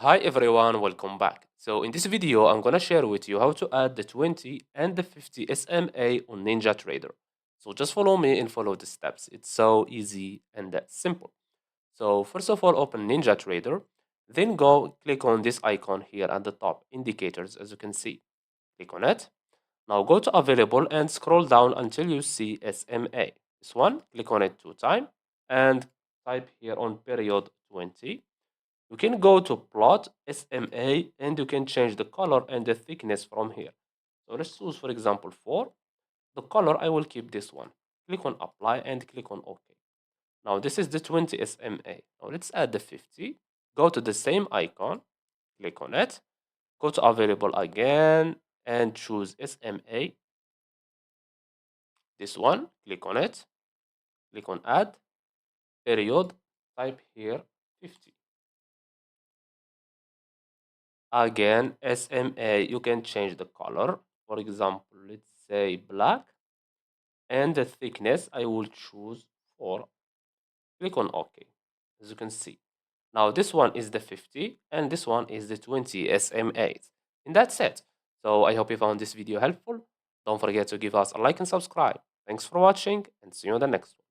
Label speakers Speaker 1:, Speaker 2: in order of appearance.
Speaker 1: Hi everyone, welcome back. So in this video, I'm gonna share with you how to add the 20 and the 50 SMA on NinjaTrader. So just follow me and follow the steps. It's so easy and simple. So first of all, open NinjaTrader, then go click on this icon here at the top, indicators, as you can see. Click on it. Now go to available and scroll down until you see SMA. This one, click on it 2 times and type here on period 20. You can go to plot SMA and you can change the color and the thickness from here. So let's choose, for example, 4. The color, I will keep this one. Click on apply and click on OK. Now this is the 20 SMA. Now let's add the 50. Go to the same icon, click on it, go to available again and choose SMA. This one, click on it, click on add, period, type here 50. Again, SMA, you can change the color. For example, let's say black. And the thickness, I will choose 4. Click on OK, as you can see. Now this one is the 50 and this one is the 20 SMAs. And that's it. So I hope you found this video helpful. Don't forget to give us a like and subscribe. Thanks for watching and see you on the next one.